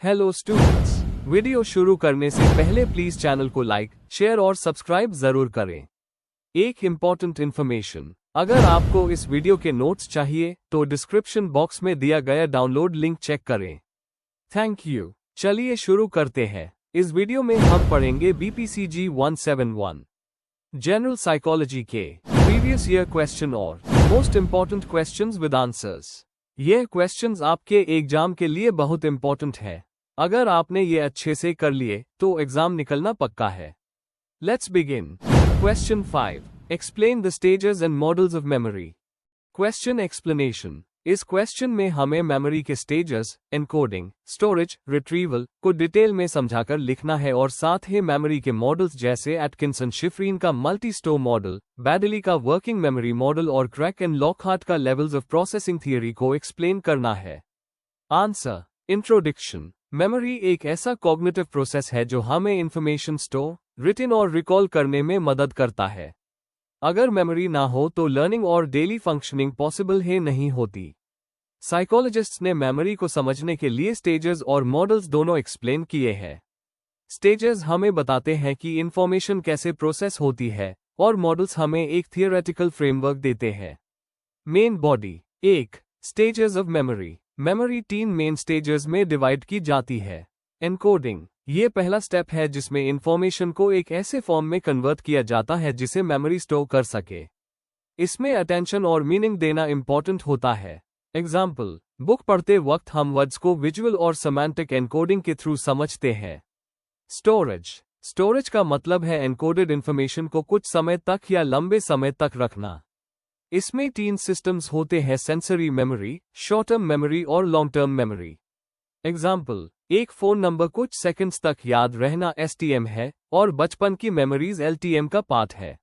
Hello students, video शुरू करने से पहले प्लीज चैनल को लाइक, शेयर और सब्सक्राइब जरूर करें। एक इम्पॉर्टेंट इन्फॉर्मेशन, अगर आपको इस वीडियो के नोट्स चाहिए तो डिस्क्रिप्शन बॉक्स में दिया गया डाउनलोड लिंक चेक करें। Thank you. चलिए शुरू करते हैं। इस वीडियो में हम पढ़ेंगे BPCG 171 जनरल साइकोलॉजी के प्रीवियस ईयर क्वेश्चन और most important questions with answers. ये क्वेश्चंस आपके एग्जाम के लिए बहुत इम्पोर्टेंट है। अगर आपने ये अच्छे से कर लिए तो एग्जाम निकलना पक्का है। Let's begin. Question 5, explain the stages and models of memory. Question explanation. इस क्वेश्चन में हमें मेमोरी के स्टेजेस, एनकोडिंग, स्टोरेज, रिट्रीवल को डिटेल में समझाकर लिखना है और साथ ही मेमोरी के मॉडल्स जैसे एटकिंसन शिफ्रीन का मल्टी स्टोर मॉडल, बैडली का वर्किंग मेमोरी मॉडल और क्रैक एंड लॉकहार्ट का लेवल्स ऑफ प्रोसेसिंग थियरी को एक्सप्लेन करना है। आंसर। इंट्रोडक्शन। मेमोरी एक ऐसा कॉग्निटिव प्रोसेस है जो हमें इंफॉर्मेशन स्टोर, रिटेन और रिकॉल करने में मदद करता है। अगर मेमोरी ना हो तो लर्निंग और डेली फंक्शनिंग पॉसिबल ही नहीं होती। साइकोलॉजिस्ट्स ने मेमोरी को समझने के लिए स्टेजेस और मॉडल्स दोनों एक्सप्लेन किए हैं। स्टेजेस हमें बताते हैं कि इंफॉर्मेशन कैसे प्रोसेस होती है और मॉडल्स हमें एक थियोरेटिकल फ्रेमवर्क देते हैं। Main body. 1. Stages of memory. Memory 3 main stages में डिवाइड की जाती है। एनकोडिंग। ये पहला स्टेप है जिसमें इंफॉर्मेशन को एक ऐसे फॉर्म में कन्वर्ट किया जाता है जिसे मेमोरी स्टोर कर सके। इसमें अटेंशन और मीनिंग देना इंपॉर्टेंट होता है। एग्जाम्पल, बुक पढ़ते वक्त हम वर्ड्स को विजुअल और सेमांटिक एनकोडिंग के थ्रू समझते हैं। स्टोरेज। स्टोरेज का मतलब है एनकोडेड इंफॉर्मेशन को कुछ समय तक या लंबे समय तक रखना। इसमें 3 सिस्टम्स होते हैं: sensory memory, short term memory और लॉन्ग टर्म मेमोरी। एग्जाम्पल, एक फोन नंबर कुछ सेकंड्स तक याद रहना STM है और बचपन की मेमोरीज LTM का पार्ट है।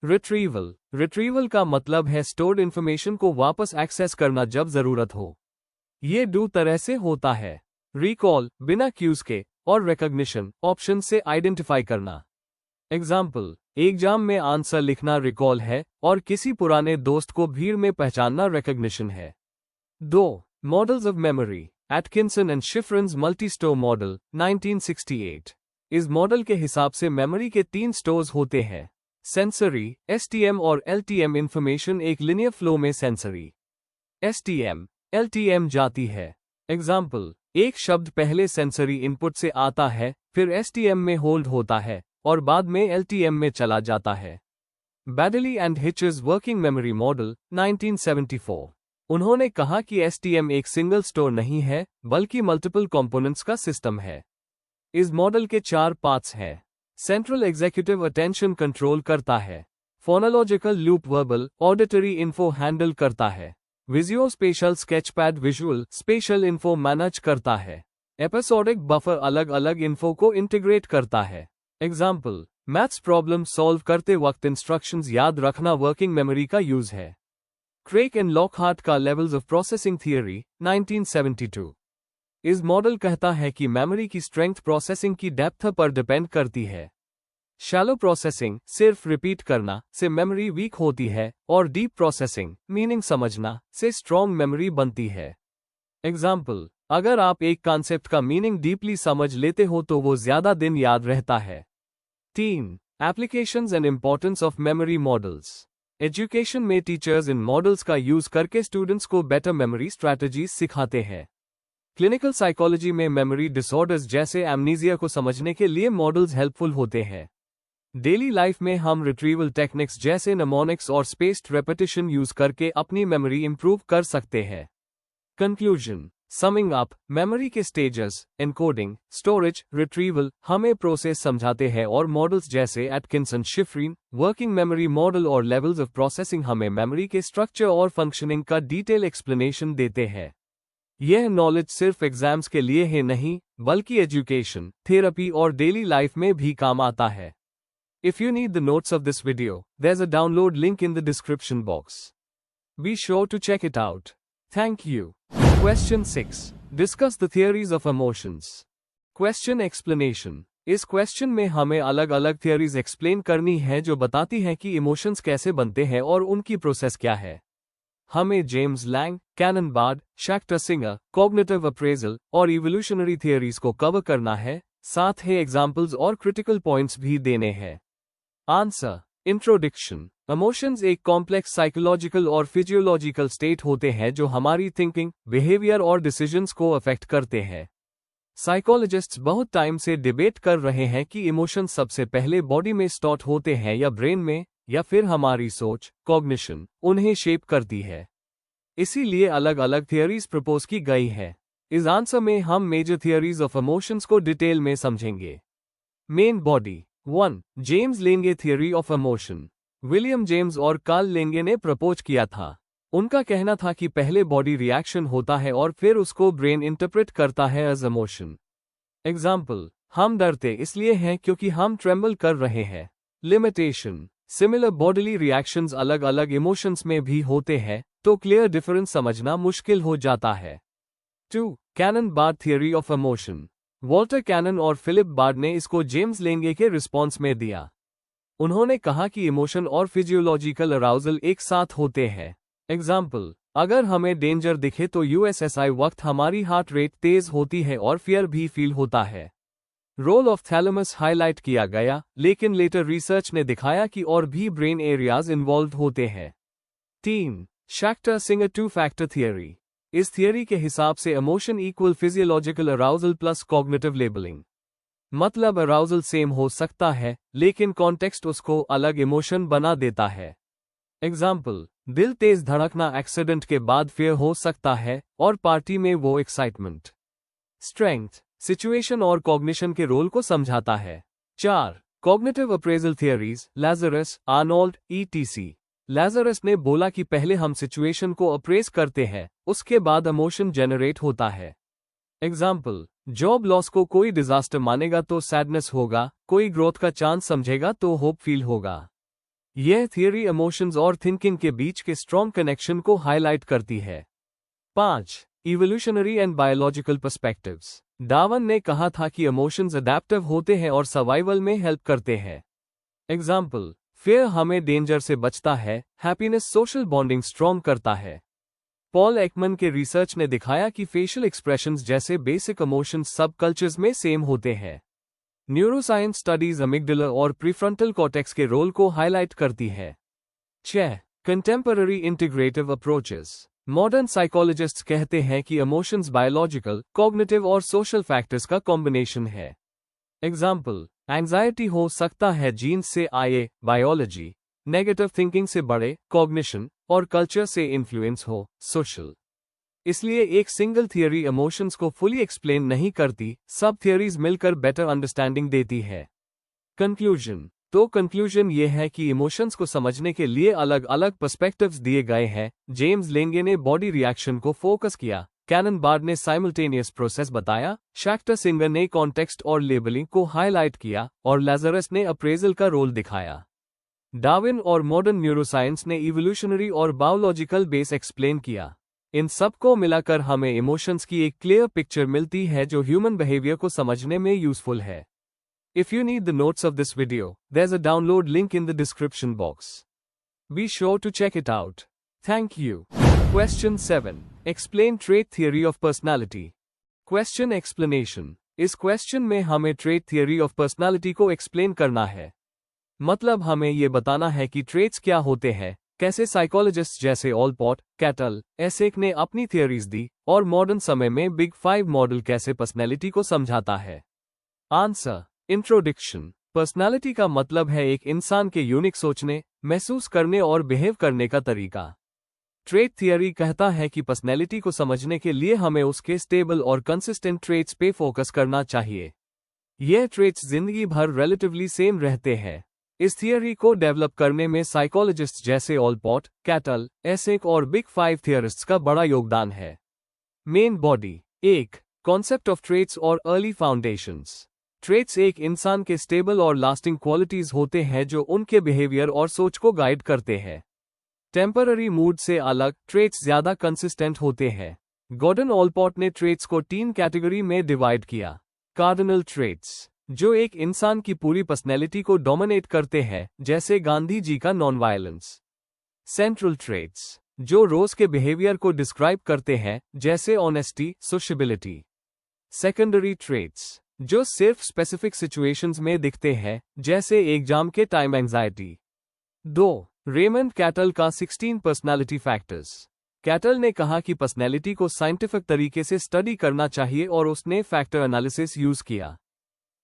रिट्रीवल। रिट्रीवल का मतलब है स्टोर्ड इंफॉर्मेशन को वापस एक्सेस करना जब जरूरत हो। ये 2 तरह से होता है: रिकॉल बिना क्यूज के और रिकॉग्निशन ऑप्शन से आइडेंटिफाई करना। एग्जाम्पल, एग्जाम में आंसर लिखना रिकॉल है और किसी पुराने दोस्त को भीड़ में पहचानना रिकॉग्निशन है। 2. Models of memory. Atkinson and Shiffrin's multi store model 1968। इस मॉडल के हिसाब से मेमोरी के 3 स्टोर्स होते हैं: सेंसरी, STM और LTM। इंफॉर्मेशन एक लिनियर फ्लो में सेंसरी, STM, LTM जाती है। एग्जाम्पल, एक शब्द पहले सेंसरी इनपुट से आता है, फिर STM में होल्ड होता है और बाद में LTM में चला जाता है। Baddeley and Hitch's working memory model 1974। उन्होंने कहा कि STM एक सिंगल स्टोर नहीं है बल्कि मल्टीपल कंपोनेंट्स का सिस्टम है। इस मॉडल के 4 पार्ट्स हैं। सेंट्रल एग्जीक्यूटिव अटेंशन कंट्रोल करता है। Phonological loop verbal auditory info handle करता है। Visuo spatial sketchpad visual spatial info manage करता है। एपिसोडिक बफर अलग अलग इन्फो को इंटीग्रेट करता है। एग्जाम्पल, मैथ्स प्रॉब्लम सॉल्व करते वक्त इंस्ट्रक्शंस याद रखना वर्किंग मेमोरी का यूज है। क्रेक एंड लॉकहार्ट का लेवल्स ऑफ प्रोसेसिंग थियरी 1972। इस मॉडल कहता है कि मेमोरी की स्ट्रेंथ प्रोसेसिंग की डेप्थ पर डिपेंड करती है। शैलो प्रोसेसिंग सिर्फ रिपीट करना से मेमोरी वीक होती है और डीप प्रोसेसिंग मीनिंग समझना से स्ट्रॉन्ग मेमोरी बनती है। एग्जाम्पल, अगर आप एक कॉन्सेप्ट का मीनिंग डीपली समझ लेते हो तो वो ज्यादा दिन याद रहता है। 3. Applications and importance of memory models. Education में टीचर्स इन मॉडल्स का यूज करके स्टूडेंट्स को बेटर मेमोरी स्ट्रैटेजीज सिखाते हैं। क्लिनिकल साइकोलॉजी में मेमोरी डिसऑर्डर्स जैसे एमनीजिया को समझने के लिए मॉडल्स हेल्पफुल होते हैं। डेली लाइफ में हम रिट्रीवल टेक्निक्स जैसे निमोनिक्स और स्पेस्ड रेपिटेशन यूज करके अपनी मेमोरी इंप्रूव कर सकते हैं। कंक्लूजन। समिंग अप, मेमोरी के स्टेजेस, एनकोडिंग, स्टोरेज, रिट्रीवल हमें प्रोसेस समझाते हैं और मॉडल्स जैसे Atkinson Shiffrin working memory model और लेवल्स ऑफ प्रोसेसिंग हमें मेमोरी के स्ट्रक्चर और फंक्शनिंग का डिटेल एक्सप्लेनेशन देते हैं। यह नॉलेज सिर्फ एग्जाम्स के लिए ही नहीं बल्कि एजुकेशन, थेरेपी और डेली लाइफ में भी काम आता है। If you need the notes of this video, there's a download link in the description box. Be sure to check it out. Thank you. Question 6. Discuss the theories of emotions. Question explanation. इस question में हमें अलग अलग theories explain करनी है जो बताती हैं कि इमोशंस कैसे बनते हैं और उनकी प्रोसेस क्या है। हमें James Lange, Cannon Bard, Schachter Singer, cognitive appraisal और इवोल्यूशनरी थियरीज को कवर करना है, साथ ही एग्जाम्पल्स और क्रिटिकल पॉइंट्स भी देने हैं। आंसर। इंट्रोडक्शन। इमोशंस एक कॉम्प्लेक्स साइकोलॉजिकल और फिजियोलॉजिकल स्टेट होते हैं जो हमारी थिंकिंग, बिहेवियर और डिसीजंस को अफेक्ट करते हैं। साइकोलॉजिस्ट्स बहुत टाइम से डिबेट कर रहे हैं कि इमोशंस सबसे पहले बॉडी में स्टोर होते हैं या ब्रेन में, या फिर हमारी सोच, कॉग्निशन, उन्हें शेप करती है। इसीलिए अलग अलग थियरीज प्रपोज की गई है। इस आंसर में हम मेजर थियरीज ऑफ इमोशंस को डिटेल में समझेंगे। Main body. 1. जेम्स लेंगे theory of emotion. William James और कार्ल लेंगे ने प्रपोज किया था। उनका कहना था कि पहले बॉडी रिएक्शन होता है और फिर उसको ब्रेन इंटरप्रेट करता है एज इमोशन। एग्जाम्पल, हम डरते इसलिए हैं क्योंकि हम ट्रेम्बल कर रहे हैं। लिमिटेशन। सिमिलर बॉडीली रिएक्शंस अलग अलग इमोशंस में भी होते हैं, तो क्लियर डिफरेंस समझना मुश्किल हो जाता है। 2. Cannon Bard theory of emotion. Walter Cannon और फिलिप बार्ड ने इसको जेम्स लेंगे के रिस्पॉन्स में दिया। उन्होंने कहा कि इमोशन और फिजियोलॉजिकल अराउजल एक साथ होते हैं। एग्जाम्पल, अगर हमें डेंजर दिखे तो यूएसएसआई वक्त हमारी हार्ट रेट तेज होती है और फियर भी फील होता है। रोल ऑफ थैलेमस हाईलाइट किया गया, लेकिन लेटर रिसर्च ने दिखाया कि और भी ब्रेन एरियाज इन्वॉल्व होते हैं। 3. शैक्टर सिंगर 2 फैक्टर थियरी। इस थियरी के हिसाब से emotion equal physiological arousal plus cognitive labelling. मतलब अराउजल सेम हो सकता है, लेकिन कॉन्टेक्स्ट उसको अलग इमोशन बना देता है। एग्जाम्पल, दिल तेज धड़कना एक्सीडेंट के बाद फियर हो सकता है और पार्टी में वो एक्साइटमेंट। स्ट्रेंथ, सिचुएशन और कॉग्निशन के रोल को समझाता है। 4. Cognitive appraisal theories, Lazarus, Arnold, ETC. Lazarus ने बोला कि पहले हम सिचुएशन को अप्रेज करते हैं, उसके बाद इमोशन जनरेट होता है। एग्जाम्पल, जॉब लॉस को कोई डिजास्टर मानेगा तो सैडनेस होगा, कोई ग्रोथ का चांस समझेगा तो होप फील होगा। यह थियरी इमोशंस और थिंकिंग के बीच के स्ट्रॉन्ग कनेक्शन को हाईलाइट करती है। 5. Evolutionary and biological perspectives. Darwin ने कहा था कि इमोशंस अडैप्टिव होते हैं और सर्वाइवल में हेल्प करते हैं। एग्जाम्पल, फियर हमें डेंजर से बचता है, हैप्पीनेस सोशल बॉन्डिंग स्ट्रॉन्ग करता है। पॉल एकमन के रिसर्च ने दिखाया कि फेशियल एक्सप्रेशंस जैसे बेसिक इमोशंस सब कल्चर्स में सेम होते हैं। न्यूरोसाइंस स्टडीज अमिगडाला और प्रीफ्रंटल कॉर्टेक्स के रोल को हाईलाइट करती है। 6. Contemporary integrative approaches. Modern psychologists कहते हैं कि इमोशंस बायोलॉजिकल, कॉग्निटिव और सोशल फैक्टर्स का कॉम्बिनेशन है। एग्जाम्पल, एंजाइटी हो सकता है जीन्स से आए, बायोलॉजी, नेगेटिव थिंकिंग से बड़े, कॉग्निशन, और कल्चर से इन्फ्लुएंस हो, सोशल। इसलिए एक सिंगल थियरी इमोशंस को फुली एक्सप्लेन नहीं करती, सब थियरीज मिलकर बेटर अंडरस्टैंडिंग देती है। कंक्लूजन। तो कंक्लूजन ये है कि इमोशंस को समझने के लिए अलग अलग पर्सपेक्टिव्स दिए गए हैं। जेम्स लेंगे ने बॉडी रिएक्शन को फोकस किया, कैनन बार्ड ने साइमल्टेनियस प्रोसेस बताया, शैक्टर सिंगर ने कॉन्टेक्स्ट और लेबलिंग को हाईलाइट किया, और लैजरस ने अप्रेजल का रोल दिखाया। डार्विन और मॉडर्न न्यूरोसाइंस ने इवोल्यूशनरी और बायोलॉजिकल बेस एक्सप्लेन किया। इन सब को मिलाकर हमें इमोशंस की एक क्लियर पिक्चर मिलती है जो ह्यूमन बिहेवियर को समझने में यूजफुल है। If you need the notes of this video, there's a download link in the description box. Be sure to check it out. Thank you. Question 7. Explain trait theory of personality. Question explanation. इस question में हमें trait theory of personality को explain करना है। मतलब हमें ये बताना है कि ट्रेट्स क्या होते हैं, कैसे साइकोलॉजिस्ट जैसे ऑलपॉट, कैटल, एसेक ने अपनी थियरीज दी, और मॉडर्न समय में बिग 5 मॉडल कैसे पर्सनैलिटी को समझाता है। आंसर। इंट्रोडक्शन। पर्सनालिटी का मतलब है एक इंसान के यूनिक सोचने, महसूस करने और बिहेव करने का तरीका। ट्रेट थियरी कहता है कि पर्सनैलिटी को समझने के लिए हमें उसके स्टेबल और कंसिस्टेंट ट्रेट्स पे फोकस करना चाहिए। यह ट्रेट्स जिंदगी भर रिलेटिवली सेम रहते हैं। इस थियरी को डेवलप करने में साइकोलॉजिस्ट जैसे ऑलपॉट, कैटल, एसेक और बिग 5 थियरिस्ट्स का बड़ा योगदान है। Main body. 1. Concept of traits और अर्ली फाउंडेशंस। ट्रेट्स एक इंसान के स्टेबल और लास्टिंग क्वालिटीज होते हैं जो उनके बिहेवियर और सोच को गाइड करते हैं। टेम्पररी मूड से अलग, ट्रेट्स ज्यादा कंसिस्टेंट होते हैं। गॉर्डन ऑलपॉट ने ट्रेट्स को 3 कैटेगरी में डिवाइड किया। कार्डिनल ट्रेट्स, जो एक इंसान की पूरी पर्सनैलिटी को डोमिनेट करते हैं, जैसे गांधी जी का नॉन वायलेंस। सेंट्रल ट्रेट्स, जो रोज के बिहेवियर को डिस्क्राइब करते हैं, जैसे ऑनेस्टी, सोशबिलिटी। सेकेंडरी ट्रेट्स, जो सिर्फ स्पेसिफिक सिचुएशंस में दिखते हैं, जैसे एग्जाम के टाइम एंजाइटी। 2. रेमंड कैटल का 16 पर्सनालिटी फैक्टर्स। कैटल ने कहा कि पर्सनैलिटी को साइंटिफिक तरीके से स्टडी करना चाहिए और उसने फैक्टर एनालिसिस यूज किया।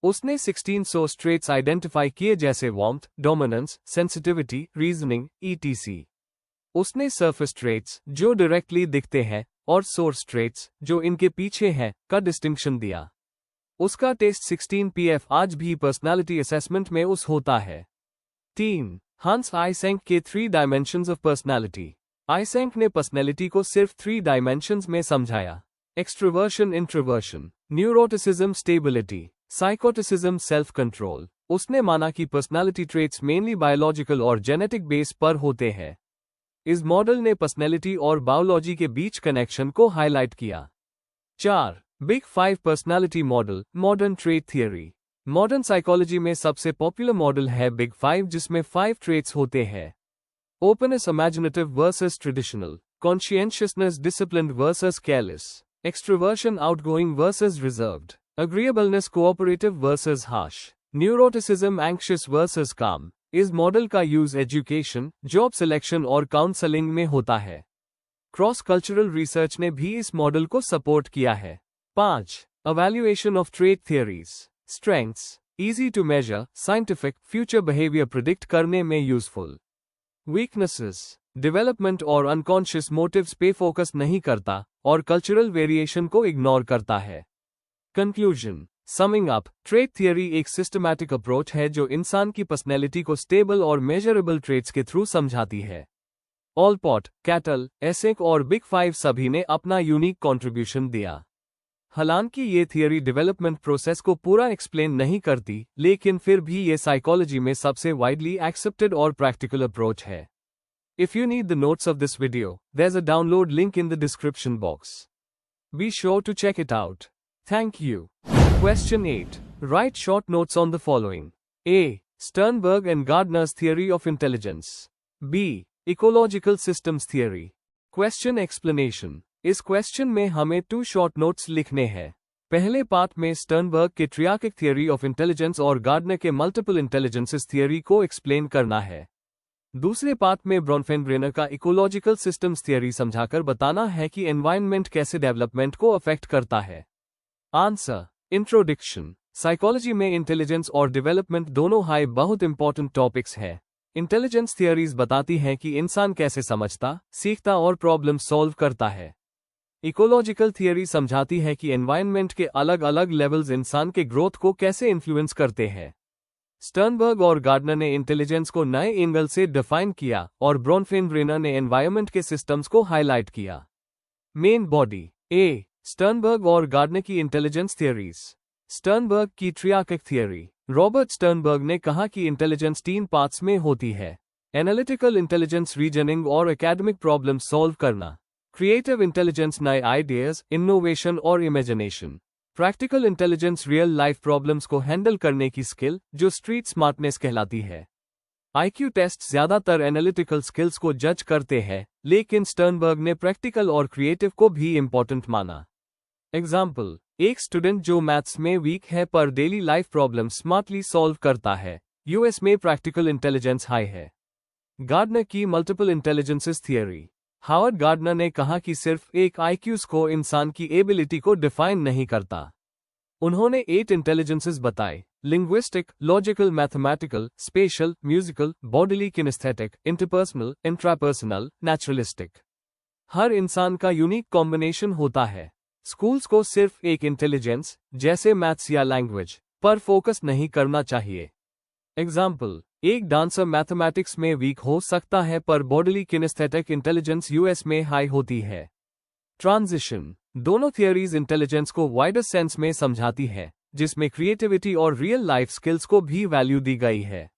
उसने 16 सोर्स ट्रेट्स आइडेंटिफाई किए, जैसे warmth, dominance, sensitivity, reasoning, etc। उसने सरफेस ट्रेट्स, जो डायरेक्टली दिखते हैं, और सोर्स ट्रेट्स, जो इनके पीछे हैं, का डिस्टिंक्शन दिया। उसका टेस्ट 16 PF आज भी पर्सनालिटी असेसमेंट में उस होता है। 3. हंस आइसेंक के 3 डायमेंशंस ऑफ पर्सनालिटी। आइसेंक ने पर्सनैलिटी को सिर्फ 3 डायमेंशंस में समझाया: extroversion, introversion, neuroticism, stability, psychoticism, self control. उसने माना कि पर्सनालिटी ट्रेट्स मेनली बायोलॉजिकल और जेनेटिक बेस पर होते हैं। इस मॉडल ने पर्सनैलिटी और बायोलॉजी के बीच कनेक्शन को हाईलाइट किया। 4. Big 5 personality model, modern trait theory. Modern psychology में सबसे पॉपुलर मॉडल है बिग 5, जिसमें 5 ट्रेट्स होते हैं: openness, imaginative versus traditional, conscientiousness, disciplined versus careless, extroversion, outgoing versus reserved, agreeableness, cooperative versus harsh, neuroticism, anxious versus calm. इस मॉडल का use education, job selection और काउंसलिंग में होता है। क्रॉस कल्चरल रिसर्च ने भी इस मॉडल को सपोर्ट किया है। 5. Evaluation of trait theories. Strengths, easy to measure, scientific, future behavior predict करने में यूजफुल। Weaknesses, डेवलपमेंट और अनकॉन्शियस मोटिव्स पे फोकस नहीं करता और कल्चरल वेरिएशन को इग्नोर करता है। Conclusion, summing up, trait theory एक सिस्टमैटिक अप्रोच है जो इंसान की पर्सनैलिटी को स्टेबल और मेजरेबल ट्रेट्स के थ्रू समझाती है। ऑलपॉट, कैटल, एसेंक और बिग 5 सभी ने अपना यूनिक कॉन्ट्रीब्यूशन दिया। हालांकि ये थियरी डेवलपमेंट प्रोसेस को पूरा एक्सप्लेन नहीं करती, लेकिन फिर भी ये साइकोलॉजी में सबसे वाइडली एक्सेप्टेड और प्रैक्टिकल अप्रोच है। If you need the notes of this video, there's a download link in the description box. Be sure to check it out. Thank you. Question 8. Write short notes on the following. A. Sternberg and Gardner's theory of intelligence. B. Ecological systems theory. Question explanation. इस question में हमें 2 short notes लिखने हैं। पहले part में Sternberg के ट्रियार्किक theory of intelligence और gardener के मल्टीपल इंटेलिजेंसेस थियरी को एक्सप्लेन करना है। दूसरे पार्ट में ब्रॉनफेनब्रेनर का इकोलॉजिकल सिस्टम्स थियरी समझाकर बताना है कि एनवायरनमेंट कैसे डेवलपमेंट को अफेक्ट करता है। आंसर। इंट्रोडक्शन। साइकोलॉजी में इंटेलिजेंस और डेवलपमेंट दोनों हाई बहुत इंपॉर्टेंट टॉपिक्स हैं। इंटेलिजेंस थियरीज बताती हैं कि इंसान कैसे समझता, सीखता और प्रॉब्लम सॉल्व करता है। इकोलॉजिकल थियरी समझाती है कि एनवायरनमेंट के अलग अलग लेवल्स इंसान के ग्रोथ को कैसे इन्फ्लुएंस करते हैं। स्टर्नबर्ग और गार्डनर ने इंटेलिजेंस को नए एंगल से डिफाइन किया और ब्रॉनफेनब्रेनर ने एनवायरनमेंट के सिस्टम्स को हाईलाइट किया। Main body. ए. स्टर्नबर्ग और गार्डनर की इंटेलिजेंस थियरीज। स्टर्नबर्ग की ट्रियार्किक थियरी। रॉबर्ट स्टर्नबर्ग ने कहा कि इंटेलिजेंस 3 पार्ट्स में होती है: एनालिटिकल इंटेलिजेंस, रीजनिंग और एकेडमिक प्रॉब्लम सॉल्व करना; क्रिएटिव इंटेलिजेंस, नए आइडियाज, इनोवेशन और imagination; practical intelligence, real life problems को हैंडल करने की स्किल, जो स्ट्रीट स्मार्टनेस कहलाती है। आईक्यू टेस्ट ज्यादातर एनालिटिकल स्किल्स को जज करते हैं, लेकिन स्टर्नबर्ग ने प्रैक्टिकल और क्रिएटिव को भी इंपॉर्टेंट माना। एग्जाम्पल, एक स्टूडेंट जो मैथ्स में वीक है पर daily life problem smartly solve करता है, यूएस में प्रैक्टिकल इंटेलिजेंस हाई है। गार्डनर की multiple intelligences theory. Howard Gardner ने कहा कि सिर्फ एक आईक्यू स्कोर इंसान की एबिलिटी को डिफाइन नहीं करता। उन्होंने 8 इंटेलिजेंसेस बताए: linguistic, logical, mathematical, spatial, musical, bodily, kinesthetic, interpersonal, intrapersonal, naturalistic. हर इंसान का यूनिक कॉम्बिनेशन होता है। स्कूल्स को सिर्फ एक इंटेलिजेंस, जैसे मैथ्स या लैंग्वेज, पर फोकस नहीं करना चाहिए। एग्जाम्पल, एक डांसर मैथमेटिक्स में वीक हो सकता है पर बॉडीली किनेस्थेटिक इंटेलिजेंस यूएस में हाई होती है। ट्रांजिशन। दोनों थियरीज इंटेलिजेंस को वाइडर सेंस में समझाती है, जिसमें क्रिएटिविटी और रियल लाइफ स्किल्स को भी वैल्यू दी गई है।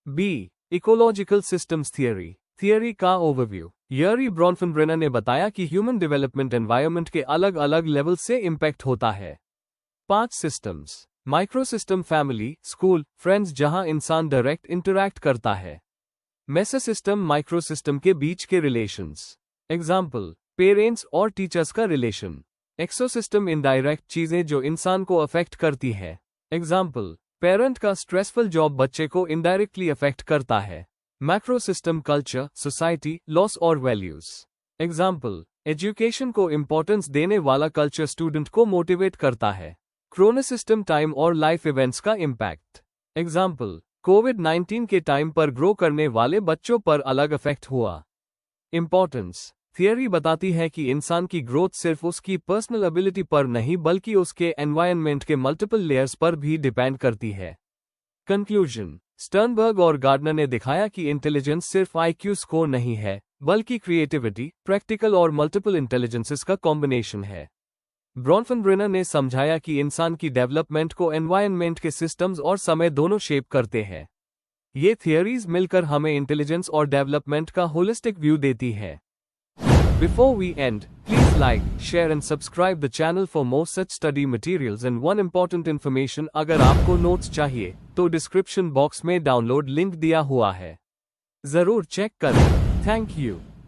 B. Ecological systems theory. Theory का ओवरव्यू। यरी ब्रॉनफेनब्रेनर ने बताया कि ह्यूमन डेवलपमेंट एनवायरनमेंट के अलग अलग लेवल से इंपैक्ट होता है। 5 systems. Microsystem, family, school, friends, जहां इंसान डायरेक्ट इंटरैक्ट करता है। मेसोसिस्टम, माइक्रोसिस्टम के बीच के रिलेशंस। एग्जाम्पल, पेरेंट्स और टीचर्स का रिलेशन। एक्सोसिस्टम, इनडायरेक्ट चीजें जो इंसान को अफेक्ट करती है। एग्जाम्पल, पेरेंट का स्ट्रेसफुल जॉब बच्चे को इनडायरेक्टली अफेक्ट करता है। Macro system, culture, society, loss और वैल्यूज। एग्जाम्पल, एजुकेशन को इंपॉर्टेंस देने वाला कल्चर स्टूडेंट को मोटिवेट करता है। क्रोनस सिस्टम, टाइम और लाइफ इवेंट्स का इम्पैक्ट। एग्जाम्पल, कोविड-19 के टाइम पर ग्रो करने वाले बच्चों पर अलग इफेक्ट हुआ। इंपॉर्टेंस, थियरी बताती है कि इंसान की ग्रोथ सिर्फ उसकी पर्सनल एबिलिटी पर नहीं बल्कि उसके एनवायरनमेंट के मल्टीपल लेयर्स पर भी डिपेंड करती है। कंक्लूजन, स्टर्नबर्ग और गार्डनर ने दिखाया कि इंटेलिजेंस सिर्फ आईक्यू स्कोर नहीं है, बल्कि क्रिएटिविटी, प्रैक्टिकल और मल्टीपल इंटेलिजेंसेस का कॉम्बिनेशन है। ब्रॉनफेनब्रेनर ने समझाया कि इंसान की डेवलपमेंट को एनवायरनमेंट के सिस्टम्स और समय दोनों शेप करते हैं। ये थियरीज मिलकर हमें इंटेलिजेंस और डेवलपमेंट का होलिस्टिक व्यू देती है। Before we end, please like, share and subscribe the channel for more such study materials and one important information, अगर आपको नोट्स चाहिए तो डिस्क्रिप्शन बॉक्स में डाउनलोड लिंक दिया हुआ है, जरूर चेक करें। Thank you.